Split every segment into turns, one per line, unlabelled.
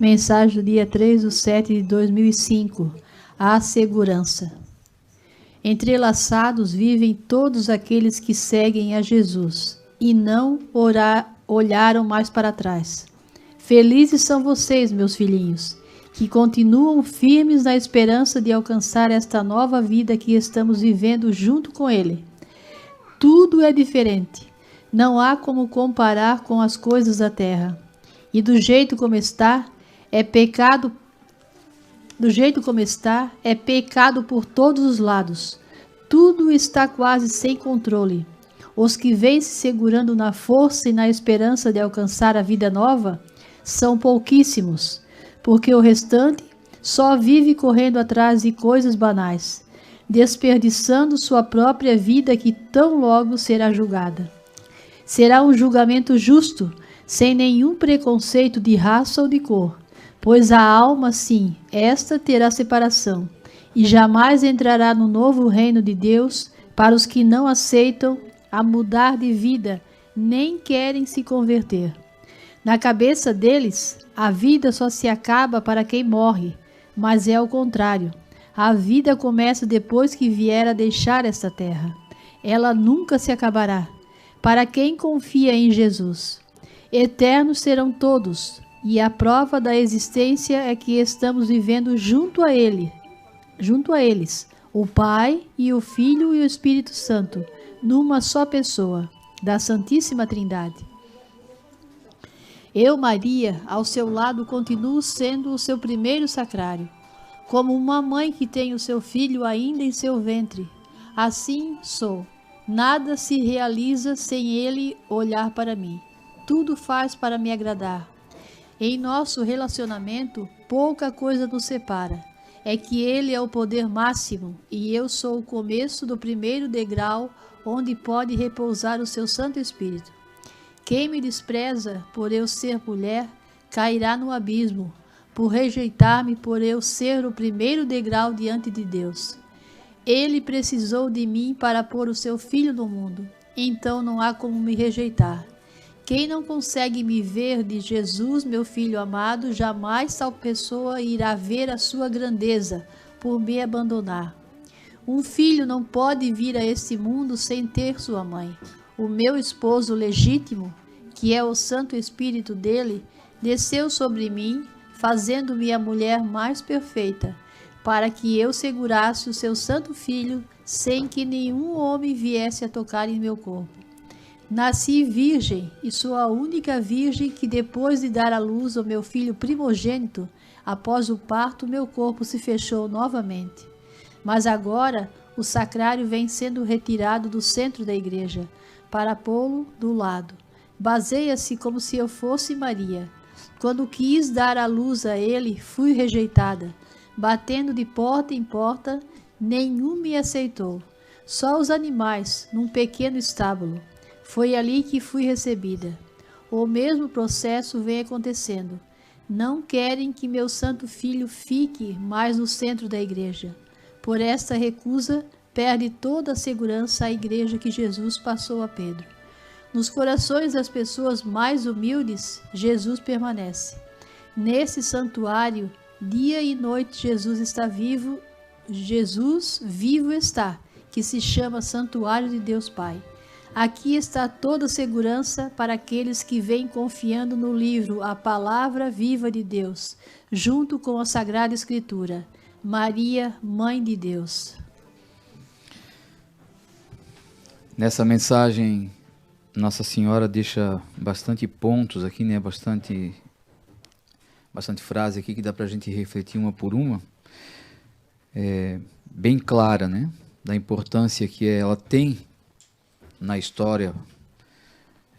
Mensagem do dia 3/7/2005. A segurança. Entrelaçados vivem todos aqueles que seguem a Jesus e não olharam mais para trás. Felizes são vocês, meus filhinhos, que continuam firmes na esperança de alcançar esta nova vida que estamos vivendo junto com Ele. Tudo é diferente. Não há como comparar com as coisas da terra. E do jeito como está, é pecado por todos os lados. Tudo está quase sem controle. Os que vêm se segurando na força e na esperança de alcançar a vida nova são pouquíssimos, porque o restante só vive correndo atrás de coisas banais, desperdiçando sua própria vida que tão logo será julgada. Será um julgamento justo, sem nenhum preconceito de raça ou de cor, pois a alma, sim, esta terá separação, e jamais entrará no novo reino de Deus para os que não aceitam a mudar de vida, nem querem se converter. Na cabeça deles, a vida só se acaba para quem morre, mas é o contrário. A vida começa depois que vier a deixar esta terra. Ela nunca se acabará, para quem confia em Jesus. Eternos serão todos, e a prova da existência é que estamos vivendo junto a eles, o Pai e o Filho e o Espírito Santo, numa só pessoa, da Santíssima Trindade. Eu, Maria, ao seu lado, continuo sendo o seu primeiro sacrário, como uma mãe que tem o seu filho ainda em seu ventre. Assim sou. Nada se realiza sem ele olhar para mim. Tudo faz para me agradar. Em nosso relacionamento, pouca coisa nos separa. É que ele é o poder máximo e eu sou o começo do primeiro degrau onde pode repousar o seu Santo Espírito. Quem me despreza por eu ser mulher, cairá no abismo, por rejeitar-me por eu ser o primeiro degrau diante de Deus. Ele precisou de mim para pôr o seu filho no mundo, então não há como me rejeitar. Quem não consegue me ver de Jesus, meu filho amado, jamais tal pessoa irá ver a sua grandeza por me abandonar. Um filho não pode vir a este mundo sem ter sua mãe. O meu esposo legítimo, que é o Santo Espírito dele, desceu sobre mim, fazendo-me a mulher mais perfeita, para que eu segurasse o seu santo filho sem que nenhum homem viesse a tocar em meu corpo. Nasci virgem e sou a única virgem que, depois de dar à luz ao meu filho primogênito, após o parto, meu corpo se fechou novamente. Mas agora o sacrário vem sendo retirado do centro da igreja, para pô-lo do lado. Baseia-se como se eu fosse Maria. Quando quis dar à luz a ele, fui rejeitada. Batendo de porta em porta, nenhum me aceitou. Só os animais, num pequeno estábulo. Foi ali que fui recebida. O mesmo processo vem acontecendo. Não querem que meu santo filho fique mais no centro da igreja. Por esta recusa, perde toda a segurança a igreja que Jesus passou a Pedro. Nos corações das pessoas mais humildes, Jesus permanece. Nesse santuário, dia e noite, Jesus está vivo. Jesus vivo está, que se chama Santuário de Deus Pai. Aqui está toda a segurança para aqueles que vêm confiando no livro A Palavra Viva de Deus, junto com a Sagrada Escritura. Maria, Mãe de Deus.
Nessa mensagem, Nossa Senhora deixa bastante pontos aqui, né? Bastante frase aqui que dá para a gente refletir uma por uma. Bem clara, né? Da importância que ela tem na história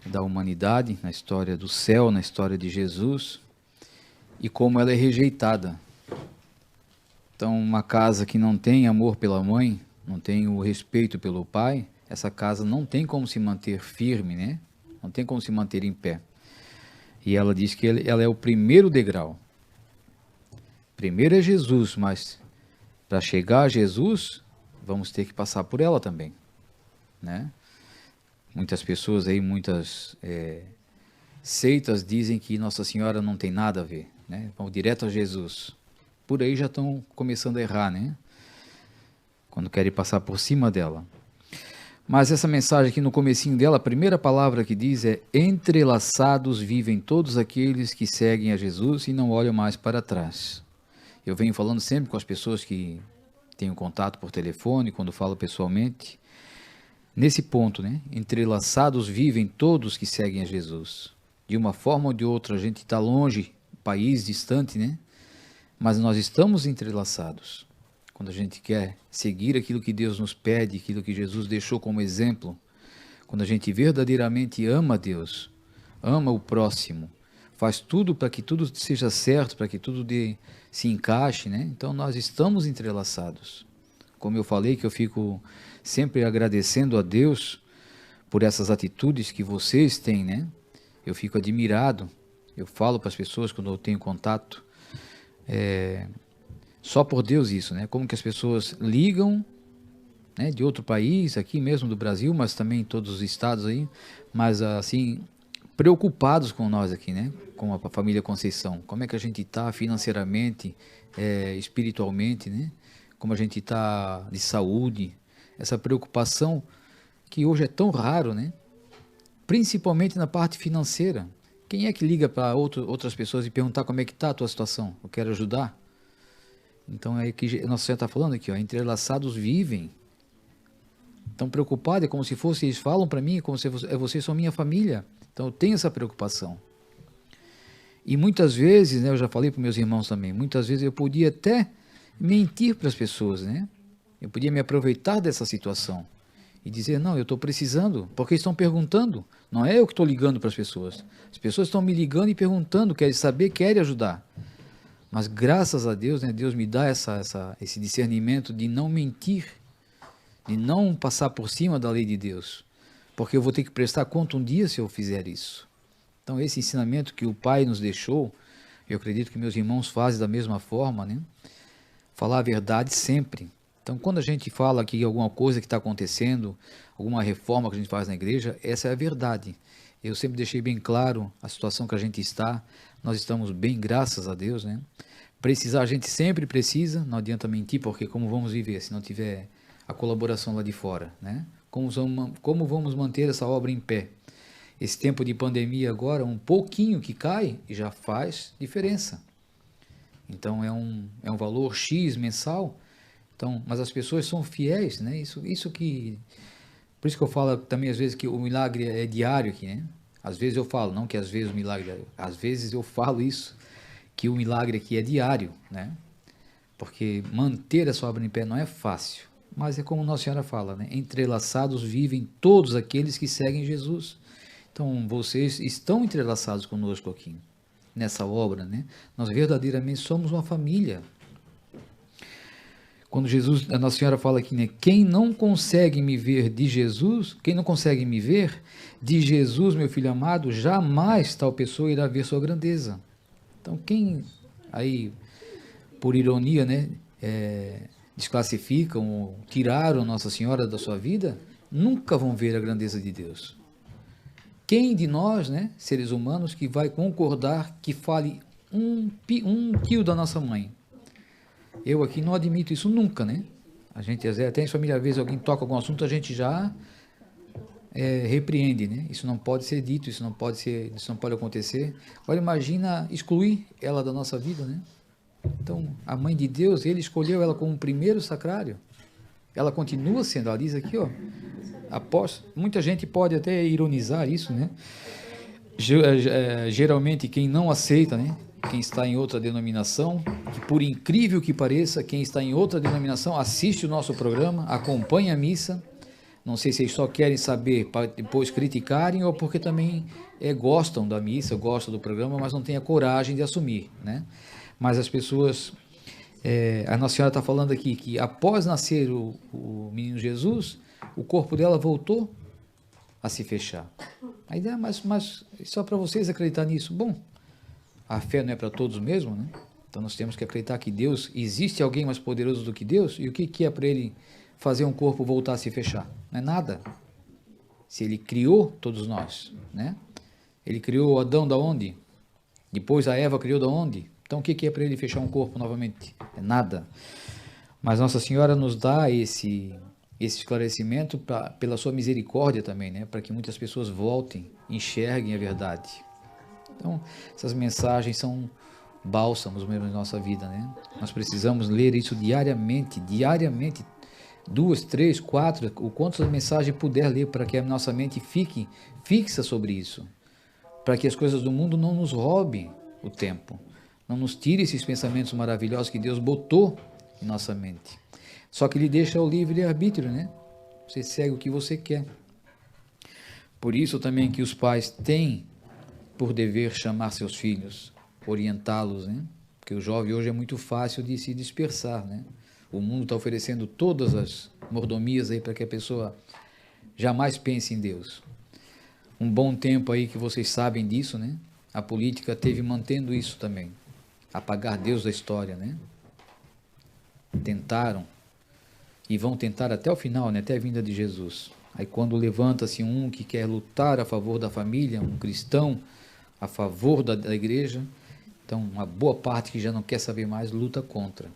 da humanidade, na história do céu, na história de Jesus, e como ela é rejeitada. Então, uma casa que não tem amor pela mãe, não tem o respeito pelo pai, essa casa não tem como se manter firme, né? Não tem como se manter em pé. E ela diz que ela é o primeiro degrau. Primeiro é Jesus, mas para chegar a Jesus, vamos ter que passar por ela também, né? Muitas pessoas aí, muitas seitas dizem que Nossa Senhora não tem nada a ver. né? Vão direto a Jesus. Por aí já estão começando a errar, né? Quando querem passar por cima dela. Mas essa mensagem aqui no comecinho dela, a primeira palavra que diz é: entrelaçados vivem todos aqueles que seguem a Jesus e não olham mais para trás. Eu venho falando sempre com as pessoas que tenho contato por telefone, quando falo pessoalmente, nesse ponto, né? Entrelaçados vivem todos que seguem a Jesus. De uma forma ou de outra, a gente está longe, país distante, né? Mas nós estamos entrelaçados. Quando a gente quer seguir aquilo que Deus nos pede, aquilo que Jesus deixou como exemplo, quando a gente verdadeiramente ama a Deus, ama o próximo, faz tudo para que tudo seja certo, para que tudo se encaixe, né? Então nós estamos entrelaçados. Como eu falei, que eu fico sempre agradecendo a Deus por essas atitudes que vocês têm, né? Eu fico admirado, eu falo para as pessoas quando eu tenho contato, só por Deus isso, né? Como que as pessoas ligam, né, de outro país, aqui mesmo do Brasil, mas também em todos os estados aí, mas assim, preocupados com nós aqui, né? Com a família Conceição. Como é que a gente está financeiramente, espiritualmente, né? Como a gente está de saúde. Essa preocupação que hoje é tão raro, né? Principalmente na parte financeira. Quem é que liga para outras pessoas e perguntar como é que está a tua situação? Eu quero ajudar. Então é que Nossa Senhora está falando aqui, ó, entrelaçados vivem. Estão preocupados, é como se fosse, eles falam para mim, como se vocês são minha família. Então eu tenho essa preocupação. E muitas vezes, né, eu já falei para meus irmãos também, muitas vezes eu podia até mentir para as pessoas, né? Eu podia me aproveitar dessa situação e dizer, não, eu estou precisando, porque estão perguntando, não é eu que estou ligando para as pessoas estão me ligando e perguntando, querem saber, querem ajudar. Mas graças a Deus, né, Deus me dá esse discernimento de não mentir, de não passar por cima da lei de Deus, porque eu vou ter que prestar conta um dia se eu fizer isso. Então esse ensinamento que o Pai nos deixou, eu acredito que meus irmãos fazem da mesma forma, né? Falar a verdade sempre. Então quando a gente fala aqui alguma coisa que está acontecendo, alguma reforma que a gente faz na igreja, essa é a verdade. Eu sempre deixei bem claro a situação que a gente está, nós estamos bem, graças a Deus, né? Precisar a gente sempre precisa, não adianta mentir, porque como vamos viver se não tiver a colaboração lá de fora, né? Como vamos manter essa obra em pé? Esse tempo de pandemia agora, um pouquinho que cai, já faz diferença. Então é um valor X mensal, então, mas as pessoas são fiéis, né? Isso que... Por isso que eu falo também às vezes que o milagre é diário aqui, né? Às vezes eu falo, não que às vezes o milagre... Às vezes eu falo isso, que o milagre aqui é diário, né? Porque manter essa obra em pé não é fácil. Mas é como Nossa Senhora fala, né? Entrelaçados vivem todos aqueles que seguem Jesus. Então, vocês estão entrelaçados conosco aqui, nessa obra, né? Nós verdadeiramente somos uma família. Quando a Nossa Senhora fala aqui, né? Quem não consegue me ver de Jesus, quem não consegue me ver de Jesus, meu filho amado, jamais tal pessoa irá ver sua grandeza. Então, quem aí, por ironia, né? Desclassificam ou tiraram Nossa Senhora da sua vida, nunca vão ver a grandeza de Deus. Quem de nós, né, seres humanos, que vai concordar que fale um tio da nossa mãe? Eu aqui não admito isso nunca, né? A gente até em família, às vezes alguém toca algum assunto, a gente já repreende, né? Isso não pode ser dito, isso não pode acontecer. Agora imagina excluir ela da nossa vida, né? Então, a mãe de Deus, ele escolheu ela como o primeiro sacrário. Ela continua sendo, ela diz aqui, ó, muita gente pode até ironizar isso, né? Geralmente quem não aceita, né? Quem está em outra denominação, que por incrível que pareça, quem está em outra denominação assiste o nosso programa, acompanha a missa, não sei se eles só querem saber para depois criticarem ou porque também gostam da missa, gostam do programa, mas não têm a coragem de assumir, né? Mas as pessoas, a Nossa Senhora está falando aqui que após nascer o menino Jesus, o corpo dela voltou a se fechar. A ideia, mas só para vocês acreditar nisso, bom, a fé não é para todos mesmo, né? Então nós temos que acreditar que Deus, existe alguém mais poderoso do que Deus, e o que é para ele fazer um corpo voltar a se fechar? Não é nada. Se ele criou todos nós, né? Ele criou Adão da onde? Depois a Eva criou da onde? Então o que é para ele fechar um corpo novamente? É nada. Mas Nossa Senhora nos dá esse esclarecimento pela sua misericórdia também, né? Para que muitas pessoas voltem, enxerguem a verdade. Então, essas mensagens são bálsamos mesmo na nossa vida, né? Nós precisamos ler isso diariamente, 2, 3, 4, o quanto a mensagem puder ler, para que a nossa mente fique fixa sobre isso, para que as coisas do mundo não nos roubem o tempo, não nos tire esses pensamentos maravilhosos que Deus botou em nossa mente. Só que Ele deixa o livre-arbítrio, né? Você segue o que você quer. Por isso também que os pais têm por dever chamar seus filhos, orientá-los, né? Porque o jovem hoje é muito fácil de se dispersar, né? O mundo está oferecendo todas as mordomias aí para que a pessoa jamais pense em Deus. Um bom tempo aí que vocês sabem disso, né? A política teve mantendo isso também, apagar Deus da história, né? Tentaram e vão tentar até o final, né? Até a vinda de Jesus. Aí quando levanta-se um que quer lutar a favor da família, um cristão a favor da igreja, então uma boa parte que já não quer saber mais luta contra.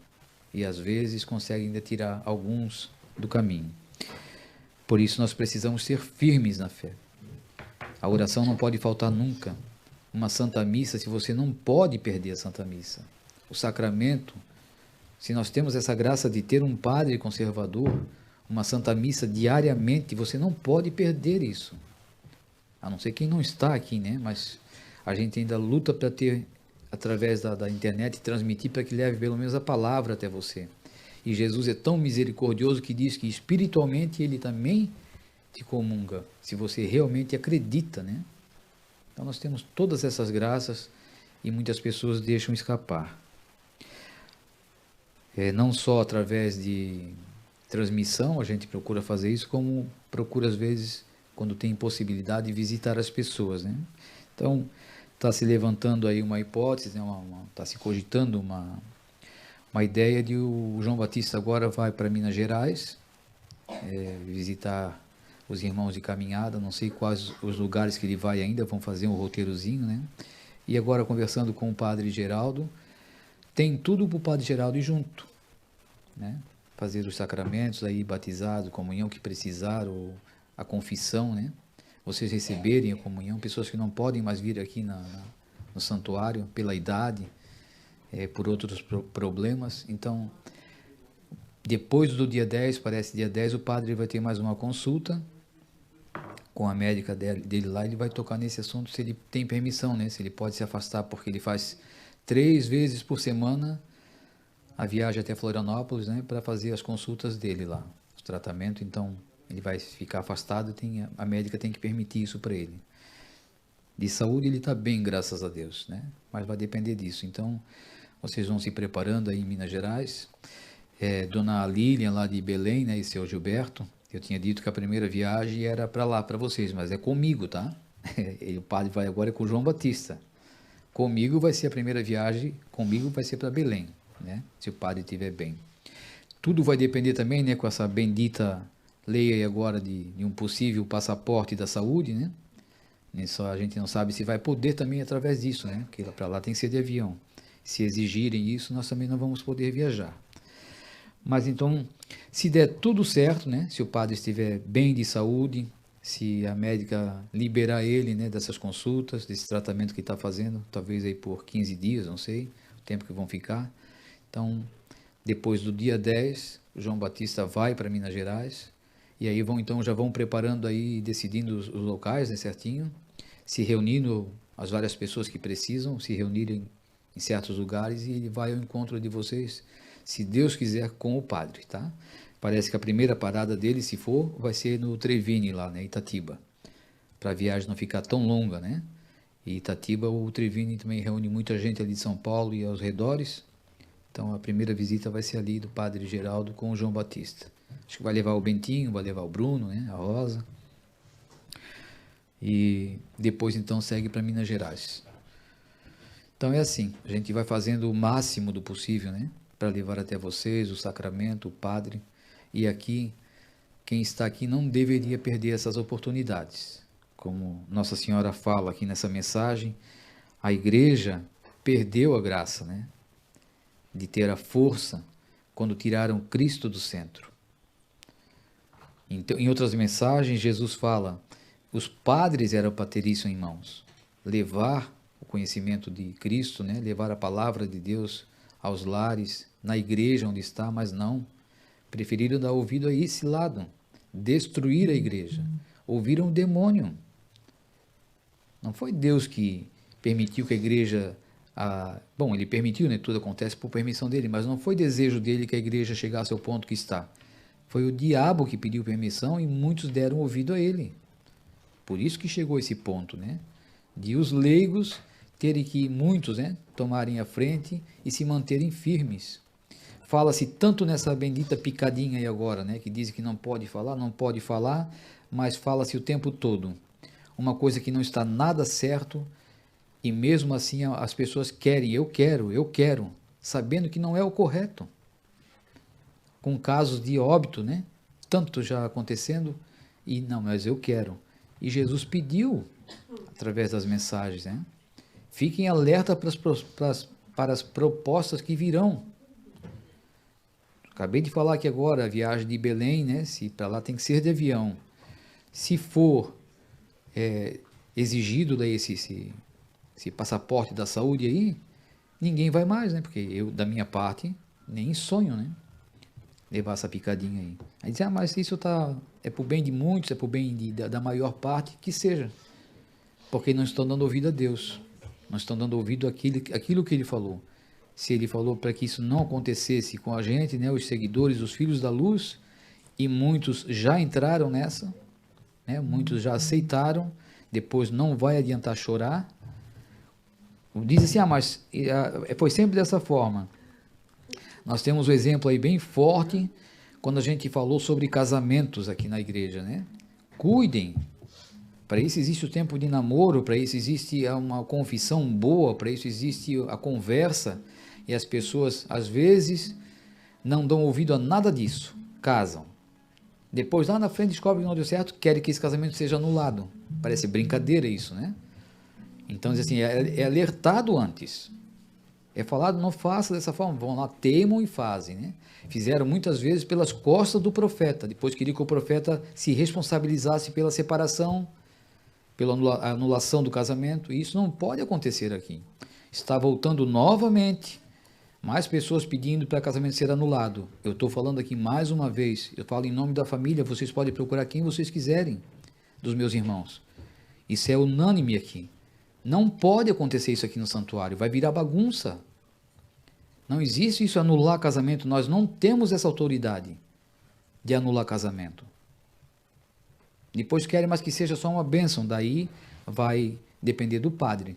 E às vezes consegue ainda tirar alguns do caminho. Por isso nós precisamos ser firmes na fé. A oração não pode faltar nunca. Uma Santa Missa, se você não pode perder a Santa Missa. O sacramento, se nós temos essa graça de ter um padre conservador, uma Santa Missa diariamente, você não pode perder isso. A não ser quem não está aqui, né? Mas a gente ainda luta para ter, através da internet, transmitir para que leve pelo menos a palavra até você. E Jesus é tão misericordioso que diz que espiritualmente Ele também te comunga, se você realmente acredita, né? Então nós temos todas essas graças e muitas pessoas deixam escapar. Não só através de transmissão a gente procura fazer isso, como procura às vezes, quando tem possibilidade, de visitar as pessoas, né? Então está se levantando aí uma hipótese, né? Está se cogitando uma ideia de o João Batista agora vai para Minas Gerais, visitar os irmãos de caminhada, não sei quais os lugares que ele vai ainda, vão fazer um roteirozinho, né? E agora conversando com o Padre Geraldo, tem tudo para o Padre Geraldo ir junto, né? Fazer os sacramentos aí, batizado, comunhão que precisar, ou a confissão, né? Vocês receberem a comunhão, pessoas que não podem mais vir aqui no santuário pela idade, por outros problemas. Então, depois do dia 10, parece dia 10, o padre vai ter mais uma consulta com a médica dele lá, ele vai tocar nesse assunto, se ele tem permissão, né? Se ele pode se afastar, porque ele faz 3 vezes por semana a viagem até Florianópolis, né? Para fazer as consultas dele lá, o tratamento. Então, ele vai ficar afastado, a médica tem que permitir isso para ele. De saúde ele está bem, graças a Deus, né? Mas vai depender disso. Então, vocês vão se preparando aí em Minas Gerais. Dona Lilian lá de Belém, né? E seu Gilberto, eu tinha dito que a primeira viagem era para lá, para vocês, mas é comigo, tá? E o padre vai agora com o João Batista. Comigo vai ser a primeira viagem, comigo vai ser para Belém, né? Se o padre estiver bem. Tudo vai depender também, né? Com essa bendita lei aí agora de um possível passaporte da saúde, né? Só a gente não sabe se vai poder também através disso, né? Porque para lá tem que ser de avião. Se exigirem isso, nós também não vamos poder viajar. Mas então, se der tudo certo, né? Se o padre estiver bem de saúde, se a médica liberar ele, né, dessas consultas, desse tratamento que está fazendo, talvez aí por 15 dias, não sei, o tempo que vão ficar. Então, depois do dia 10, o João Batista vai para Minas Gerais, e aí já vão preparando aí, decidindo os locais, né, certinho, se reunindo as várias pessoas que precisam, se reunirem em certos lugares, e ele vai ao encontro de vocês, se Deus quiser, com o padre, tá? Parece que a primeira parada dele, se for, vai ser no Trevini lá, né, Itatiba, para a viagem não ficar tão longa, né? E Itatiba, o Trevini também reúne muita gente ali de São Paulo e aos redores. Então a primeira visita vai ser ali do Padre Geraldo com o João Batista. Acho que vai levar o Bentinho, vai levar o Bruno, né, a Rosa. E depois então segue para Minas Gerais. Então é assim, a gente vai fazendo o máximo do possível, né, para levar até vocês o sacramento, o padre. E aqui, quem está aqui não deveria perder essas oportunidades. Como Nossa Senhora fala aqui nessa mensagem, a igreja perdeu a graça, né? De ter a força quando tiraram Cristo do centro. Então, em outras mensagens, Jesus fala, os padres eram para ter isso em mãos, levar o conhecimento de Cristo, né? Levar a palavra de Deus aos lares, na igreja onde está, mas não. Preferiram dar ouvido a esse lado, destruir a igreja. Ouviram o demônio. Não foi Deus que permitiu que a igreja... Bom, ele permitiu, né? Tudo acontece por permissão dele, mas não foi desejo dele que a igreja chegasse ao ponto que está. Foi o diabo que pediu permissão e muitos deram ouvido a ele. Por isso que chegou a esse ponto, né? De os leigos terem que, muitos, né? Tomarem a frente e se manterem firmes. Fala-se tanto nessa bendita picadinha aí agora, né? Que diz que não pode falar, mas fala-se o tempo todo. Uma coisa que não está nada certo e mesmo assim as pessoas querem, eu quero, sabendo que não é o correto. Com casos de óbito, né? Tanto já acontecendo, e não, mas eu quero. E Jesus pediu, através das mensagens, né? Fiquem alerta para as propostas que virão. Acabei de falar aqui agora, a viagem de Belém, né? Se para lá tem que ser de avião. Se for exigido daí esse passaporte da saúde aí, ninguém vai mais, né? Porque eu, da minha parte, nem sonho, né? Levar essa picadinha aí. Aí diz, mas isso é pro bem de muitos, é pro bem da maior parte, que seja. Porque não estão dando ouvido a Deus. Não estão dando ouvido àquilo que ele falou. Se ele falou para que isso não acontecesse com a gente, né? Os seguidores, os filhos da luz, e muitos já entraram nessa, né? Muitos já aceitaram, depois não vai adiantar chorar. Diz assim, mas foi sempre dessa forma. Nós temos um exemplo aí bem forte, quando a gente falou sobre casamentos aqui na igreja, né? Cuidem, para isso existe o tempo de namoro, para isso existe uma confissão boa, para isso existe a conversa, e as pessoas, às vezes, não dão ouvido a nada disso, casam. Depois, lá na frente, descobrem que não deu certo, querem que esse casamento seja anulado. Parece brincadeira isso, né? Então, assim, é alertado antes. É falado, não faça dessa forma. Vão lá, teimam e fazem, né? Fizeram muitas vezes pelas costas do profeta. Depois queria que o profeta se responsabilizasse pela separação, pela anulação do casamento. E isso não pode acontecer aqui. Está voltando novamente, mais pessoas pedindo para o casamento ser anulado. Eu estou falando aqui mais uma vez, eu falo em nome da família, vocês podem procurar quem vocês quiserem, dos meus irmãos. Isso é unânime aqui. Não pode acontecer isso aqui no santuário, vai virar bagunça. Não existe isso, anular casamento, nós não temos essa autoridade de anular casamento. Depois querem mais que seja só uma bênção, daí vai depender do padre.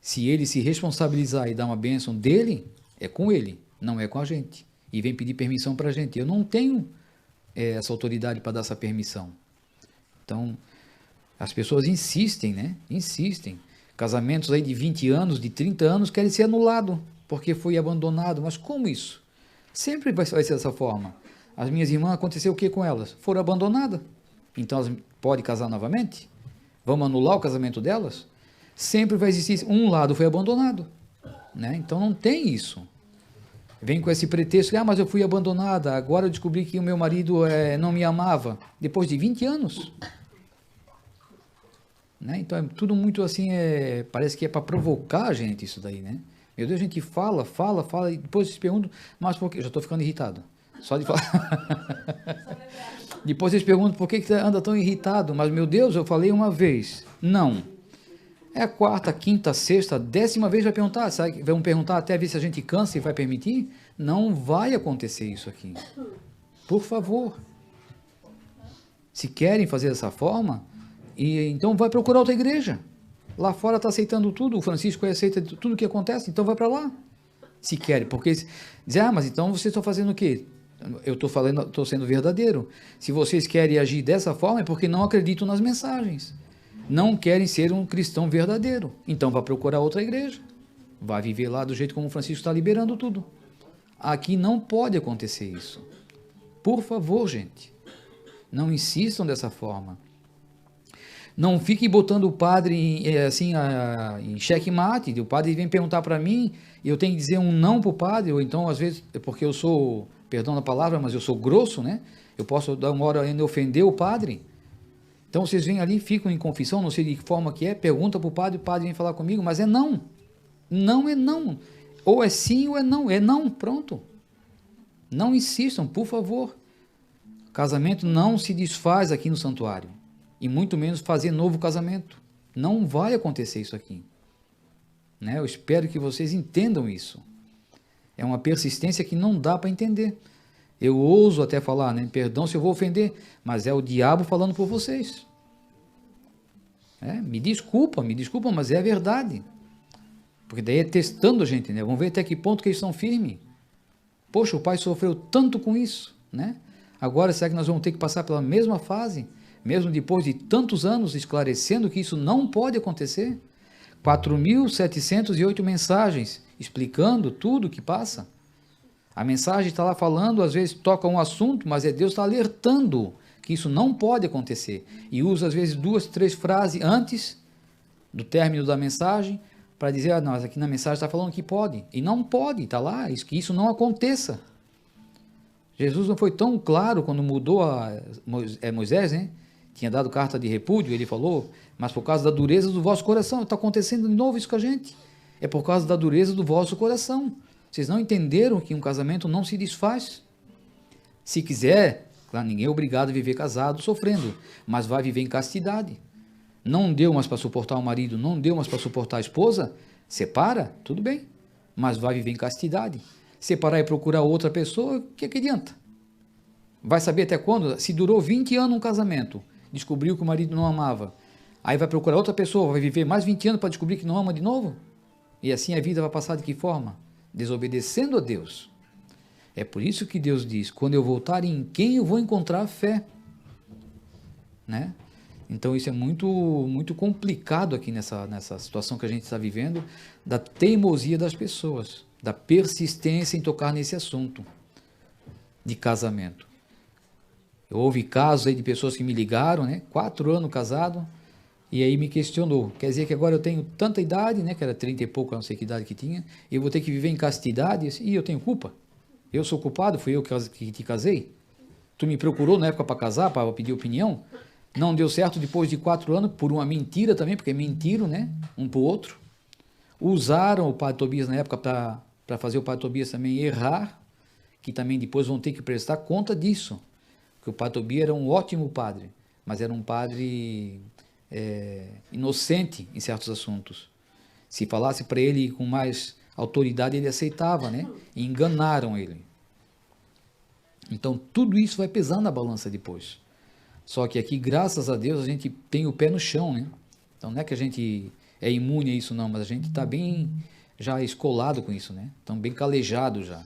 Se ele se responsabilizar e dar uma bênção dele, é com ele, não é com a gente. E vem pedir permissão para a gente. Eu não tenho essa autoridade para dar essa permissão. Então, as pessoas insistem, né? Insistem. Casamentos aí de 20 anos, de 30 anos, querem ser anulados, porque foi abandonado. Mas como isso? Sempre vai ser dessa forma. As minhas irmãs, aconteceu o que com elas? Foram abandonadas. Então, elas podem casar novamente? Vamos anular o casamento delas? Sempre vai existir, um lado foi abandonado, né? Então não tem isso. Vem com esse pretexto, mas eu fui abandonada, agora eu descobri que o meu marido não me amava, depois de 20 anos. Né? Então é tudo muito assim, parece que é para provocar a gente isso daí, né? Meu Deus, a gente fala, e depois se perguntam, mas por quê? Já estou ficando irritado, só de falar. Depois vocês perguntam, por que anda tão irritado? Mas meu Deus, eu falei uma vez, não. É a quarta, quinta, sexta, 10ª vez vai perguntar, sabe? Vão perguntar até ver se a gente cansa e vai permitir? Não vai acontecer isso aqui. Por favor. Se querem fazer dessa forma, então vai procurar outra igreja. Lá fora está aceitando tudo, o Francisco aceita tudo que acontece, então vai para lá. Se querem, porque dizem, mas então vocês estão fazendo o quê? Eu estou sendo verdadeiro. Se vocês querem agir dessa forma, é porque não acreditam nas mensagens. Não querem ser um cristão verdadeiro. Então vai procurar outra igreja. Vai viver lá do jeito como o Francisco está liberando tudo. Aqui não pode acontecer isso. Por favor, gente. Não insistam dessa forma. Não fique botando o padre assim, em xeque-mate. O padre vem perguntar para mim e eu tenho que dizer um não para o padre, ou então, às vezes, porque eu sou, perdão da palavra, mas eu sou grosso, né? Eu posso dar uma hora ainda ofender o padre. Então, vocês vêm ali, ficam em confissão, não sei de que forma que é, pergunta para o padre vem falar comigo, mas é não. Não é não. Ou é sim ou é não. É não, pronto. Não insistam, por favor. Casamento não se desfaz aqui no santuário. E muito menos fazer novo casamento. Não vai acontecer isso aqui. Né? Eu espero que vocês entendam isso. É uma persistência que não dá para entender. Eu ouso até falar, né? Perdão se eu vou ofender, mas é o diabo falando por vocês. Me desculpa, mas é a verdade. Porque daí é testando a gente, né? Vamos ver até que ponto que eles são firmes. Poxa, o pai sofreu tanto com isso, né? Agora, será que nós vamos ter que passar pela mesma fase? Mesmo depois de tantos anos esclarecendo que isso não pode acontecer? 4.708 mensagens explicando tudo o que passa. A mensagem está lá falando, às vezes toca um assunto, mas Deus está alertando que isso não pode acontecer. E usa às vezes 2, 3 frases antes do término da mensagem para dizer, não, aqui na mensagem está falando que pode. E não pode, está lá, que isso não aconteça. Jesus não foi tão claro quando mudou Moisés, né? Tinha dado carta de repúdio, ele falou, mas por causa da dureza do vosso coração. Está acontecendo de novo isso com a gente. É por causa da dureza do vosso coração. Vocês não entenderam que um casamento não se desfaz? Se quiser, claro, ninguém é obrigado a viver casado sofrendo, mas vai viver em castidade. Não deu mais para suportar o marido, não deu mais para suportar a esposa, separa, tudo bem, mas vai viver em castidade. Separar e procurar outra pessoa, o que adianta? Vai saber até quando? Se durou 20 anos um casamento, descobriu que o marido não amava, aí vai procurar outra pessoa, vai viver mais 20 anos para descobrir que não ama de novo? E assim a vida vai passar de que forma? Desobedecendo a Deus. É por isso que Deus diz, quando eu voltar, em quem eu vou encontrar fé? Né? Então isso é muito, muito complicado aqui nessa situação que a gente está vivendo, da teimosia das pessoas, da persistência em tocar nesse assunto de casamento. Houve casos aí de pessoas que me ligaram, né? 4 anos casado, e aí me questionou, quer dizer que agora eu tenho tanta idade, né? Que era 30 e pouco, não sei que idade que tinha, e eu vou ter que viver em castidade, e eu tenho culpa? Eu sou culpado? Fui eu que te casei? Tu me procurou na época para casar, para pedir opinião? Não deu certo depois de 4 anos, por uma mentira também, porque mentiram, né? Um para o outro. Usaram o padre Tobias na época para fazer o padre Tobias também errar, que também depois vão ter que prestar conta disso. Que o padre Tobias era um ótimo padre, mas era um padre inocente em certos assuntos. Se falasse para ele com mais autoridade, ele aceitava, né? E enganaram ele. Então, tudo isso vai pesar na balança depois. Só que aqui, graças a Deus, a gente tem o pé no chão, né? Então, não é que a gente é imune a isso, não, mas a gente está bem já escolado com isso, né? Estão bem calejado já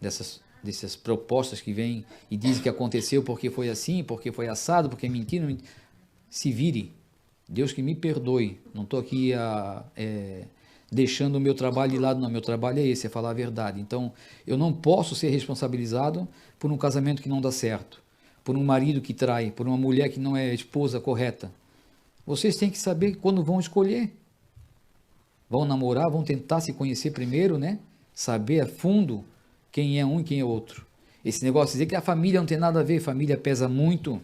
dessas propostas que vêm e dizem que aconteceu porque foi assim, porque foi assado, porque é mentira. Se vire. Deus que me perdoe. Não estou aqui deixando o meu trabalho de lado, não. Meu trabalho é esse, é falar a verdade. Então, eu não posso ser responsabilizado por um casamento que não dá certo, por um marido que trai, por uma mulher que não é esposa correta. Vocês têm que saber quando vão escolher. Vão namorar, vão tentar se conhecer primeiro, né? Saber a fundo quem é um e quem é outro. Esse negócio de dizer que a família não tem nada a ver, família pesa muito.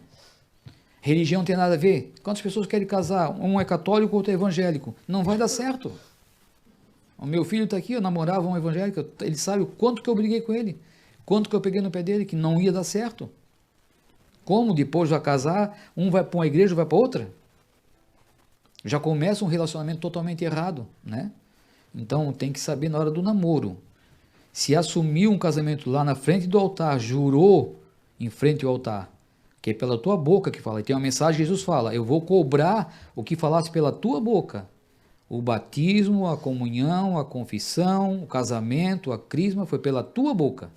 Religião não tem nada a ver. Quantas pessoas querem casar? Um é católico, outro é evangélico. Não vai dar certo. O meu filho está aqui, eu namorava um evangélico, ele sabe o quanto que eu briguei com ele, quanto que eu peguei no pé dele, que não ia dar certo. Como depois de casar, um vai para uma igreja, vai para outra? Já começa um relacionamento totalmente errado, né? Então tem que saber na hora do namoro. Se assumiu um casamento lá na frente do altar, jurou em frente ao altar, que é pela tua boca que fala. E tem uma mensagem, Jesus fala, eu vou cobrar o que falasse pela tua boca. O batismo, a comunhão, a confissão, o casamento, a crisma foi pela tua boca.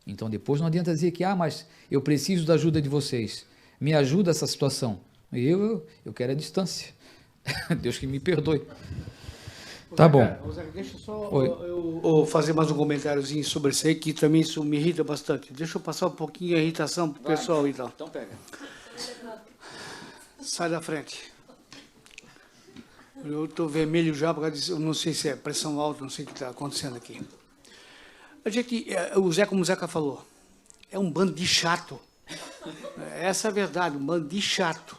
Então depois não adianta dizer que, mas eu preciso da ajuda de vocês. Me ajuda essa situação. Eu quero a distância. Deus que me perdoe. Tá bom.
Deixa só eu fazer mais um comentáriozinho sobre isso aí, que também isso me irrita bastante. Deixa eu passar um pouquinho a irritação pro pessoal, então.
Então pega.
Sai da frente. Eu estou vermelho já, porque eu não sei se é pressão alta, não sei o que está acontecendo aqui. Como o Zeca falou, é um bando de chato. Essa é a verdade, um bando de chato.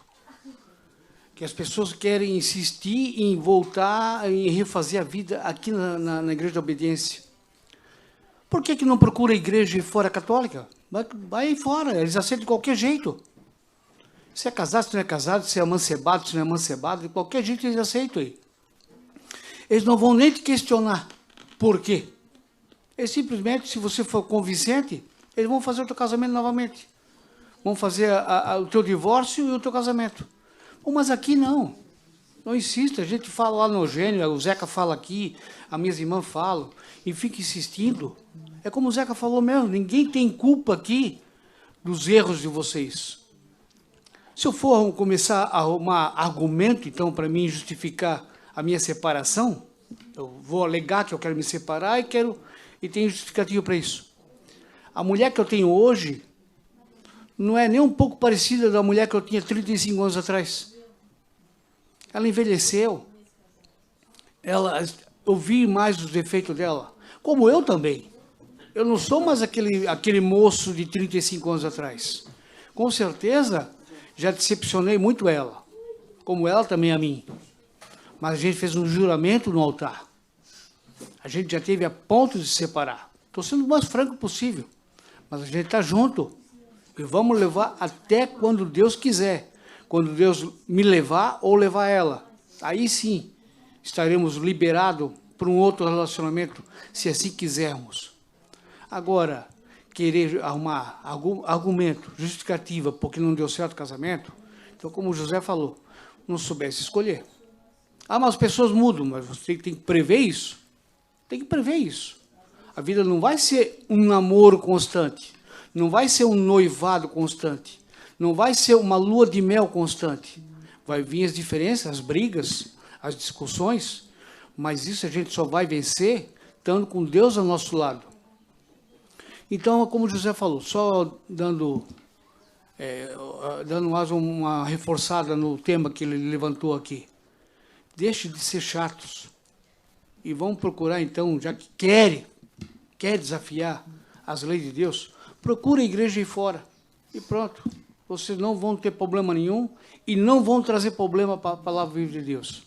Que as pessoas querem insistir em voltar, em refazer a vida aqui na Igreja da Obediência. Por que não procura a igreja fora católica? Vai fora, eles aceitam de qualquer jeito. Se é casado, se não é casado, se é amancebado, se não é amancebado, de qualquer jeito eles aceitam aí. Eles não vão nem te questionar por quê. Eles simplesmente, se você for convincente, eles vão fazer o teu casamento novamente. Vão fazer o teu divórcio e o teu casamento. Mas aqui não. Não insista, a gente fala lá no Eugênio, o Zeca fala aqui, as minhas irmãs falam, e fica insistindo. É como o Zeca falou mesmo, ninguém tem culpa aqui dos erros de vocês. Se eu for começar a arrumar argumento, então, para mim justificar a minha separação, eu vou alegar que eu quero me separar e tenho justificativo para isso. A mulher que eu tenho hoje não é nem um pouco parecida da mulher que eu tinha 35 anos atrás. Ela envelheceu. Eu vi mais os defeitos dela, como eu também. Eu não sou mais aquele moço de 35 anos atrás. Com certeza, já decepcionei muito ela, como ela também a mim. Mas a gente fez um juramento no altar. A gente já teve a ponto de se separar. Estou sendo o mais franco possível. Mas a gente está junto. E vamos levar até quando Deus quiser. Quando Deus me levar ou levar ela. Aí sim, estaremos liberados para um outro relacionamento, se assim quisermos. Agora, querer arrumar algum argumento, justificativa, porque não deu certo o casamento, então, como o José falou, não soubesse escolher. Mas as pessoas mudam, mas você tem que prever isso. Tem que prever isso. A vida não vai ser um namoro constante, não vai ser um noivado constante, não vai ser uma lua de mel constante. Vai vir as diferenças, as brigas, as discussões, mas isso a gente só vai vencer estando com Deus ao nosso lado. Então, como o José falou, só dando mais uma reforçada no tema que ele levantou aqui. Deixe de ser chatos e vamos procurar, então, já que quer desafiar as leis de Deus, procure a igreja aí fora e pronto. Vocês não vão ter problema nenhum e não vão trazer problema para a palavra viva de Deus.